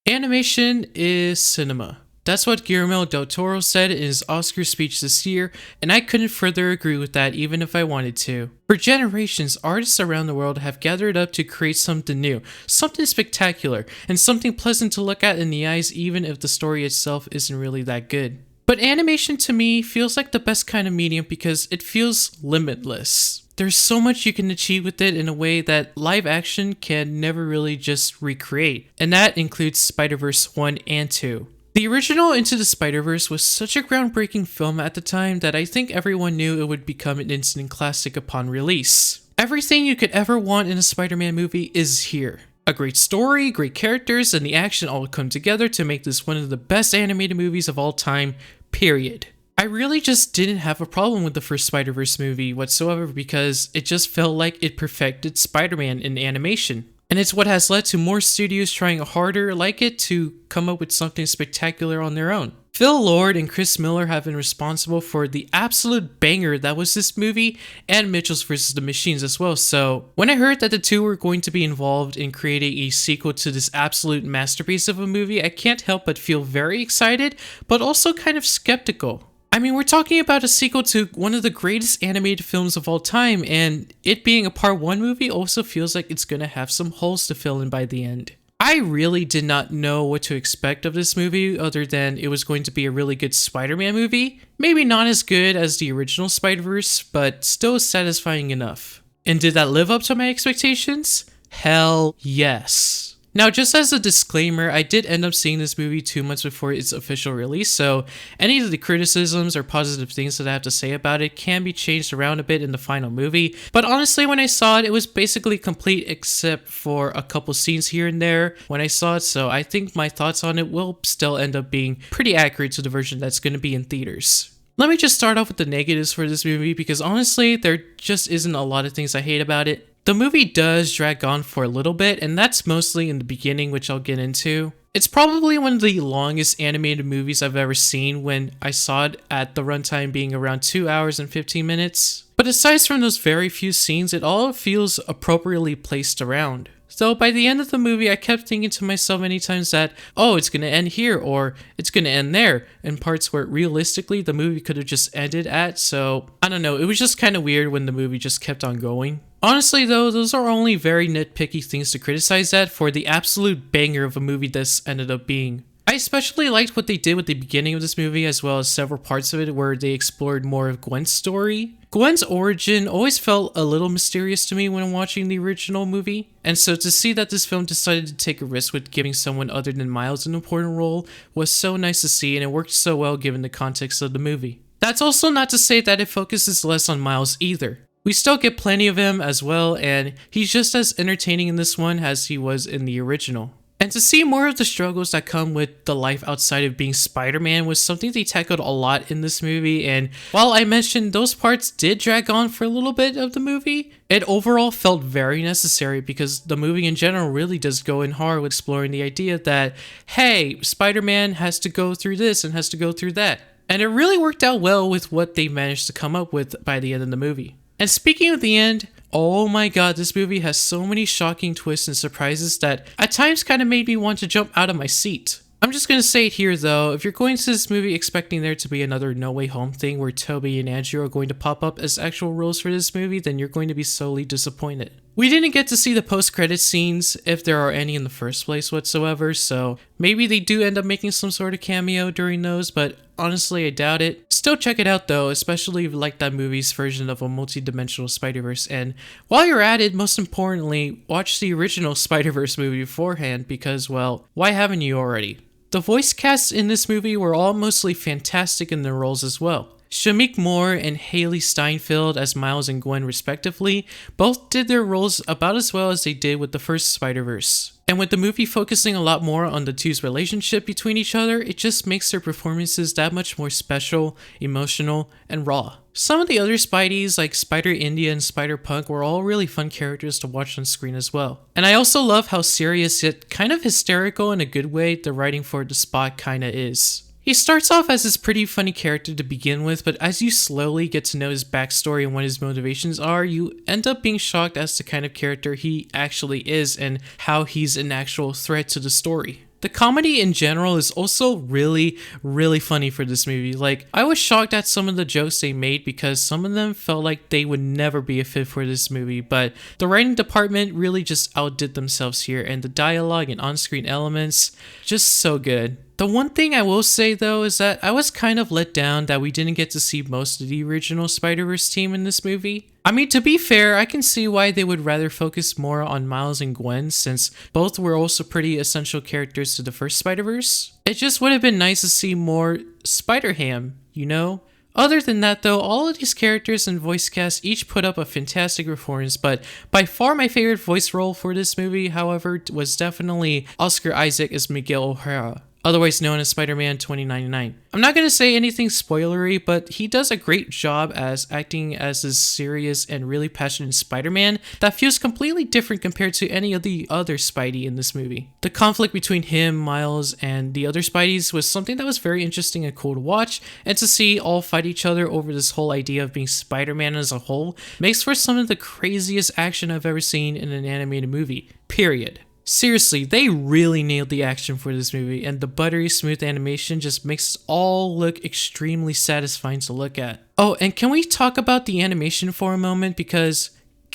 Animation is cinema. That's what Guillermo del Toro said in his Oscar speech this year, and I couldn't further agree with that even if I wanted to. For generations, artists around the world have gathered up to create something new, something spectacular, and something pleasant to look at in the eyes even if the story itself isn't really that good. But animation to me feels like the best kind of medium because it feels limitless. There's so much you can achieve with it in a way that live action can never really just recreate, and that includes Spider-Verse 1 and 2. The original Into the Spider-Verse was such a groundbreaking film at the time that I think everyone knew it would become an instant classic upon release. Everything you could ever want in a Spider-Man movie is here. A great story, great characters, and the action all come together to make this one of the best animated movies of all time, period. I really just didn't have a problem with the first Spider-Verse movie whatsoever because it just felt like it perfected Spider-Man in animation. And it's what has led to more studios trying harder like it to come up with something spectacular on their own. Phil Lord and Chris Miller have been responsible for the absolute banger that was this movie and Mitchell's vs. the Machines as well, so when I heard that the two were going to be involved in creating a sequel to this absolute masterpiece of a movie, I can't help but feel very excited, but also kind of skeptical. I mean, we're talking about a sequel to one of the greatest animated films of all time, and it being a part 1 movie also feels like it's gonna have some holes to fill in by the end. I really did not know what to expect of this movie other than it was going to be a really good Spider-Man movie. Maybe not as good as the original Spider-Verse, but still satisfying enough. And did that live up to my expectations? Hell yes. Now, just as a disclaimer, I did end up seeing this movie 2 months before its official release, so any of the criticisms or positive things that I have to say about it can be changed around a bit in the final movie. But honestly, when I saw it, it was basically complete except for a couple scenes here and there when I saw it, so I think my thoughts on it will still end up being pretty accurate to the version that's going to be in theaters. Let me just start off with the negatives for this movie because honestly, there just isn't a lot of things I hate about it. The movie does drag on for a little bit, and that's mostly in the beginning, which I'll get into. It's probably one of the longest animated movies I've ever seen when I saw it at the runtime being around 2 hours and 15 minutes. But aside from those very few scenes, it all feels appropriately placed around. So by the end of the movie, I kept thinking to myself many times that, oh, it's gonna end here, or it's gonna end there, in parts where realistically the movie could have just ended at, so I don't know, it was just kind of weird when the movie just kept on going. Honestly though, those are only very nitpicky things to criticize that for the absolute banger of a movie this ended up being. I especially liked what they did with the beginning of this movie as well as several parts of it where they explored more of Gwen's story. Gwen's origin always felt a little mysterious to me when watching the original movie, and so to see that this film decided to take a risk with giving someone other than Miles an important role was so nice to see, and it worked so well given the context of the movie. That's also not to say that it focuses less on Miles either. We still get plenty of him as well, and he's just as entertaining in this one as he was in the original. And to see more of the struggles that come with the life outside of being Spider-Man was something they tackled a lot in this movie, and while I mentioned those parts did drag on for a little bit of the movie, it overall felt very necessary because the movie in general really does go in hard with exploring the idea that, hey, Spider-Man has to go through this and has to go through that. And it really worked out well with what they managed to come up with by the end of the movie. And speaking of the end, oh my god, this movie has so many shocking twists and surprises that at times kind of made me want to jump out of my seat. I'm just gonna say it here though, if you're going to this movie expecting there to be another No Way Home thing where Toby and Andrew are going to pop up as actual roles for this movie, then you're going to be sorely disappointed. We didn't get to see the post-credit scenes, if there are any in the first place whatsoever, so maybe they do end up making some sort of cameo during those, but honestly I doubt it. Still check it out though, especially if you like that movie's version of a multi-dimensional Spider-Verse, and while you're at it, most importantly, watch the original Spider-Verse movie beforehand because, well, why haven't you already? The voice casts in this movie were all mostly fantastic in their roles as well. Shamik Moore and Haley Steinfeld as Miles and Gwen respectively both did their roles about as well as they did with the first Spider-Verse. And with the movie focusing a lot more on the two's relationship between each other, it just makes their performances that much more special, emotional, and raw. Some of the other Spideys like Spider-India and Spider-Punk were all really fun characters to watch on screen as well. And I also love how serious yet kind of hysterical in a good way the writing for the Spot kinda is. He starts off as this pretty funny character to begin with, but as you slowly get to know his backstory and what his motivations are, you end up being shocked as to the kind of character he actually is and how he's an actual threat to the story. The comedy in general is also really, really funny for this movie. Like, I was shocked at some of the jokes they made because some of them felt like they would never be a fit for this movie, but the writing department really just outdid themselves here, and the dialogue and on-screen elements, just so good. The one thing I will say though is that I was kind of let down that we didn't get to see most of the original Spider-Verse team in this movie. I mean, to be fair, I can see why they would rather focus more on Miles and Gwen since both were also pretty essential characters to the first Spider-Verse. It just would have been nice to see more Spider-Ham, you know? Other than that though, all of these characters and voice casts each put up a fantastic performance, but by far my favorite voice role for this movie, however, was definitely Oscar Isaac as Miguel O'Hara, otherwise known as Spider-Man 2099. I'm not going to say anything spoilery, but he does a great job as acting as this serious and really passionate Spider-Man that feels completely different compared to any of the other Spidey in this movie. The conflict between him, Miles, and the other Spideys was something that was very interesting and cool to watch, and to see all fight each other over this whole idea of being Spider-Man as a whole makes for some of the craziest action I've ever seen in an animated movie, period. Seriously, they really nailed the action for this movie, and the buttery smooth animation just makes it all look extremely satisfying to look at. Oh, and can we talk about the animation for a moment? Because,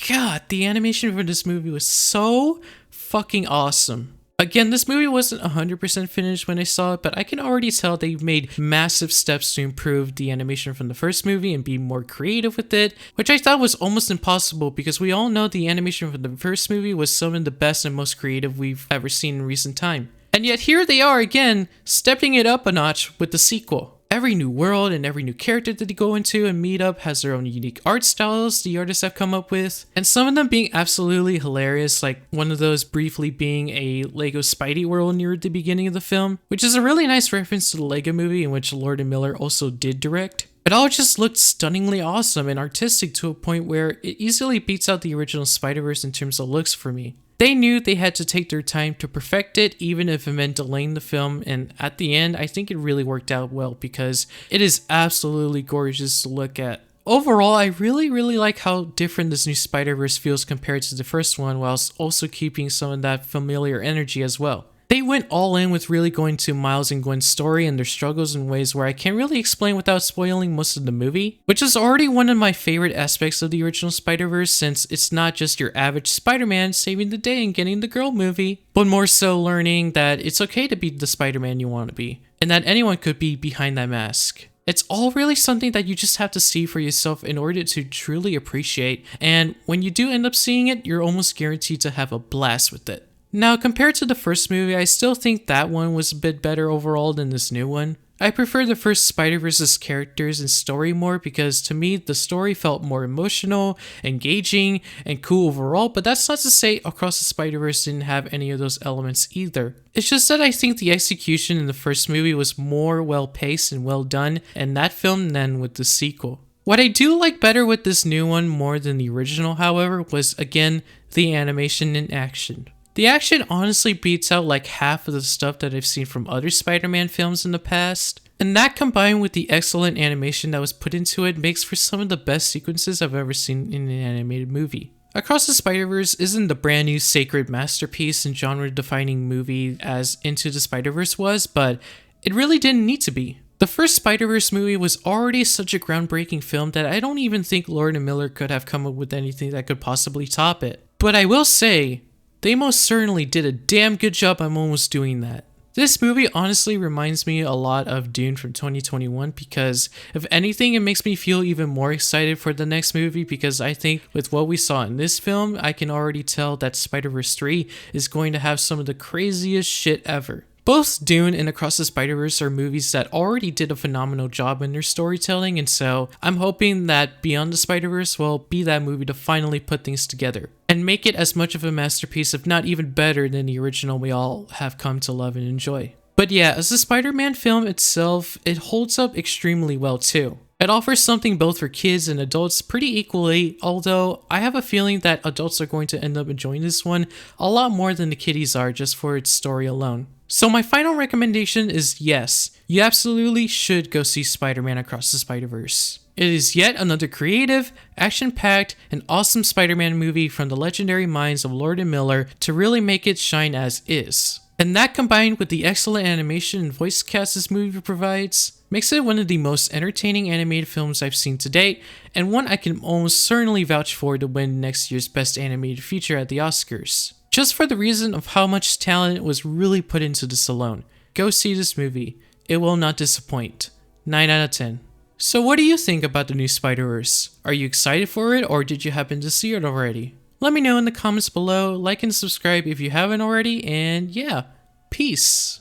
God, the animation for this movie was so fucking awesome. Again, this movie wasn't 100% finished when I saw it, but I can already tell they've made massive steps to improve the animation from the first movie and be more creative with it, which I thought was almost impossible because we all know the animation from the first movie was some of the best and most creative we've ever seen in recent time. And yet here they are again, stepping it up a notch with the sequel. Every new world and every new character that they go into and meet up has their own unique art styles the artists have come up with, and some of them being absolutely hilarious, like one of those briefly being a Lego Spidey world near the beginning of the film, which is a really nice reference to the Lego movie in which Lord and Miller also did direct. It all just looked stunningly awesome and artistic to a point where it easily beats out the original Spider-Verse in terms of looks for me. They knew they had to take their time to perfect it, even if it meant delaying the film, and at the end, I think it really worked out well because it is absolutely gorgeous to look at. Overall, I really like how different this new Spider-Verse feels compared to the first one, whilst also keeping some of that familiar energy as well. They went all in with really going to Miles and Gwen's story and their struggles in ways where I can't really explain without spoiling most of the movie, which is already one of my favorite aspects of the original Spider-Verse since it's not just your average Spider-Man saving the day and getting the girl movie, but more so learning that it's okay to be the Spider-Man you want to be, and that anyone could be behind that mask. It's all really something that you just have to see for yourself in order to truly appreciate, and when you do end up seeing it, you're almost guaranteed to have a blast with it. Now, compared to the first movie, I still think that one was a bit better overall than this new one. I prefer the first Spider-Verse's characters and story more because to me, the story felt more emotional, engaging, and cool overall, but that's not to say Across the Spider-Verse didn't have any of those elements either. It's just that I think the execution in the first movie was more well-paced and well done in that film than with the sequel. What I do like better with this new one more than the original, however, was again, the animation and action. The action honestly beats out like half of the stuff that I've seen from other Spider-Man films in the past, and that combined with the excellent animation that was put into it makes for some of the best sequences I've ever seen in an animated movie. Across the Spider-Verse isn't the brand new sacred masterpiece and genre-defining movie as Into the Spider-Verse was, but it really didn't need to be. The first Spider-Verse movie was already such a groundbreaking film that I don't even think Lord and Miller could have come up with anything that could possibly top it. But I will say, they most certainly did a damn good job on almost doing that. This movie honestly reminds me a lot of Dune from 2021 because, if anything, it makes me feel even more excited for the next movie because I think with what we saw in this film, I can already tell that Spider-Verse 3 is going to have some of the craziest shit ever. Both Dune and Across the Spider-Verse are movies that already did a phenomenal job in their storytelling, and so I'm hoping that Beyond the Spider-Verse will be that movie to finally put things together and make it as much of a masterpiece, if not even better than the original we all have come to love and enjoy. But yeah, as the Spider-Man film itself, it holds up extremely well too. It offers something both for kids and adults pretty equally, although I have a feeling that adults are going to end up enjoying this one a lot more than the kiddies are just for its story alone. So my final recommendation is yes, you absolutely should go see Spider-Man Across the Spider-Verse. It is yet another creative, action-packed, and awesome Spider-Man movie from the legendary minds of Lord and Miller to really make it shine as is. And that combined with the excellent animation and voice cast this movie provides, makes it one of the most entertaining animated films I've seen to date, and one I can almost certainly vouch for to win next year's Best Animated Feature at the Oscars. Just for the reason of how much talent was really put into this alone. Go see this movie. It will not disappoint. 9 out of 10. So what do you think about the new Spider-Verse? Are you excited for it, or did you happen to see it already? Let me know in the comments below, like and subscribe if you haven't already, and yeah, peace.